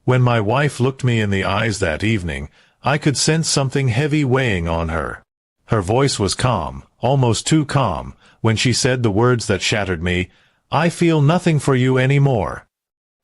When my wife looked me in the eyes that evening, I could sense something heavy weighing on her. Her voice was calm, almost too calm, when she said the words that shattered me, "I feel nothing for you anymore."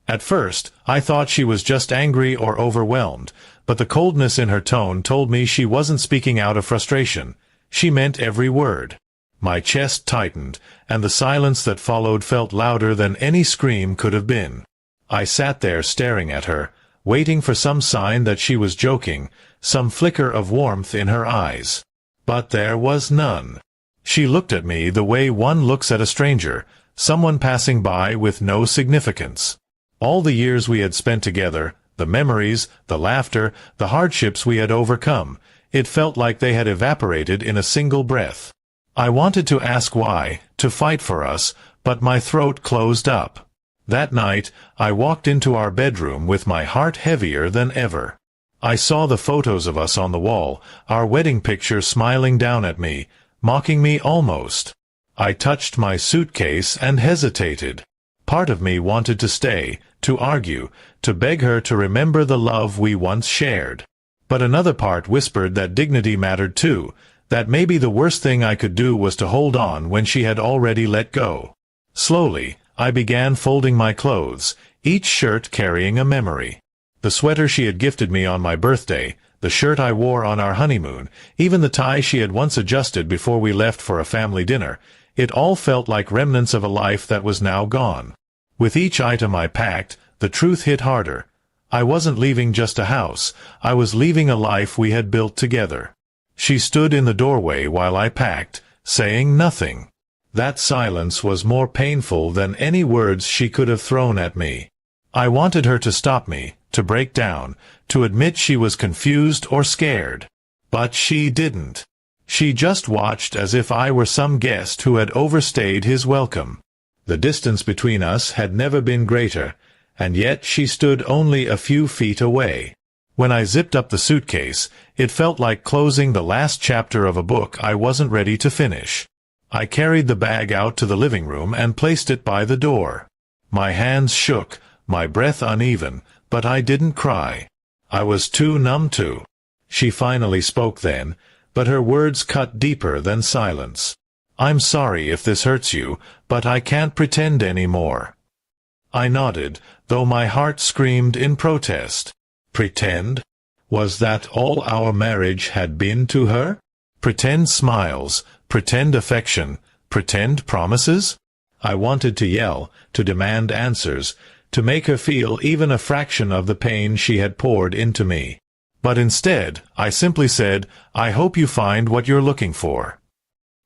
At first, I thought she was just angry or overwhelmed, but the coldness in her tone told me she wasn't speaking out of frustration. She meant every word. My chest tightened, and the silence that followed felt louder than any scream could have been. I sat there staring at her, waiting for some sign that she was joking, some flicker of warmth in her eyes. But there was none. She looked at me the way one looks at a stranger, someone passing by with no significance. All the years we had spent together, the memories, the laughter, the hardships we had overcome, it felt like they had evaporated in a single breath. I wanted to ask why, to fight for us, but my throat closed up. That night, I walked into our bedroom with my heart heavier than ever. I saw the photos of us on the wall, our wedding picture smiling down at me, mocking me almost. I touched my suitcase and hesitated. Part of me wanted to stay, to argue, to beg her to remember the love we once shared. But another part whispered that dignity mattered too, that maybe the worst thing I could do was to hold on when she had already let go. Slowly, I began folding my clothes, each shirt carrying a memory. The sweater she had gifted me on my birthday, the shirt I wore on our honeymoon, even the tie she had once adjusted before we left for a family dinner, it all felt like remnants of a life that was now gone. With each item I packed, the truth hit harder. I wasn't leaving just a house, I was leaving a life we had built together. She stood in the doorway while I packed, saying nothing. That silence was more painful than any words she could have thrown at me. I wanted her to stop me, to break down, to admit she was confused or scared. But she didn't. She just watched as if I were some guest who had overstayed his welcome. The distance between us had never been greater, and yet she stood only a few feet away. When I zipped up the suitcase, it felt like closing the last chapter of a book I wasn't ready to finish. I carried the bag out to the living room and placed it by the door. My hands shook, my breath uneven, but I didn't cry. I was too numb to. She finally spoke then, but her words cut deeper than silence. "I'm sorry if this hurts you, but I can't pretend anymore." I nodded, though my heart screamed in protest. Pretend? Was that all our marriage had been to her? Pretend smiles, pretend affection, pretend promises? I wanted to yell, to demand answers, to make her feel even a fraction of the pain she had poured into me. But instead, I simply said, "I hope you find what you're looking for."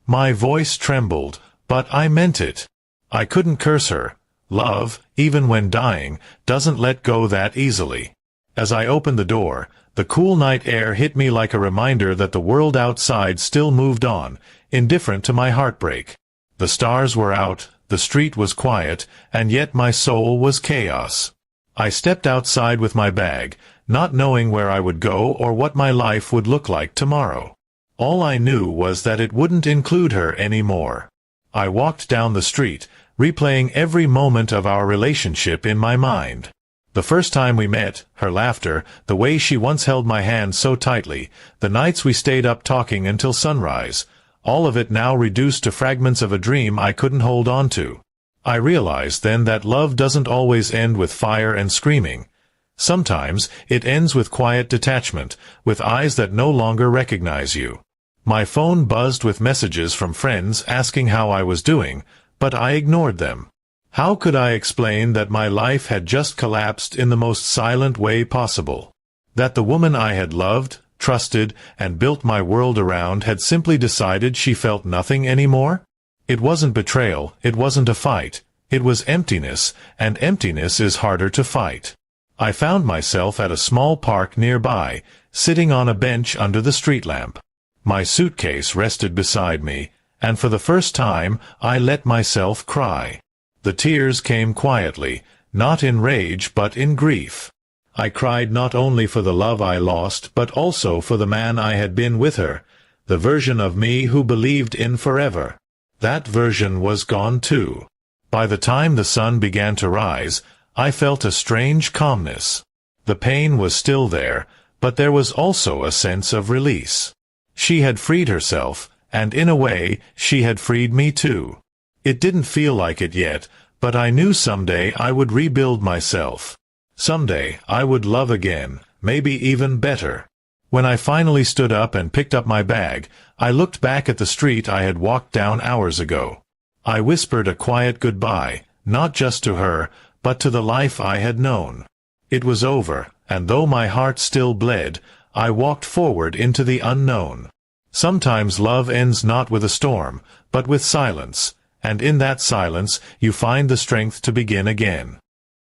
My voice trembled, but I meant it. I couldn't curse her. Love, even when dying, doesn't let go that easily. As I opened the door, the cool night air hit me like a reminder that the world outside still moved on, indifferent to my heartbreak. The stars were out, the street was quiet, and yet my soul was chaos. I stepped outside with my bag, not knowing where I would go or what my life would look like tomorrow. All I knew was that it wouldn't include her anymore. I walked down the street, replaying every moment of our relationship in my mind. The first time we met, her laughter, the way she once held my hand so tightly, the nights we stayed up talking until sunrise, all of it now reduced to fragments of a dream I couldn't hold on to. I realized then that love doesn't always end with fire and screaming. Sometimes it ends with quiet detachment, with eyes that no longer recognize you. My phone buzzed with messages from friends asking how I was doing, but I ignored them. How could I explain that my life had just collapsed in the most silent way possible? That the woman I had loved, trusted, and built my world around had simply decided she felt nothing anymore? It wasn't betrayal, it wasn't a fight. It was emptiness, and emptiness is harder to fight. I found myself at a small park nearby, sitting on a bench under the street lamp. My suitcase rested beside me, and for the first time I let myself cry. The tears came quietly, not in rage but in grief. I cried not only for the love I lost, but also for the man I had been with her, the version of me who believed in forever. That version was gone too. By the time the sun began to rise, I felt a strange calmness. The pain was still there, but there was also a sense of release. She had freed herself, and in a way, she had freed me too. It didn't feel like it yet, but I knew someday I would rebuild myself. Someday, I would love again, maybe even better. When I finally stood up and picked up my bag, I looked back at the street I had walked down hours ago. I whispered a quiet goodbye, not just to her, but to the life I had known. It was over, and though my heart still bled, I walked forward into the unknown. Sometimes love ends not with a storm, but with silence, and in that silence you find the strength to begin again.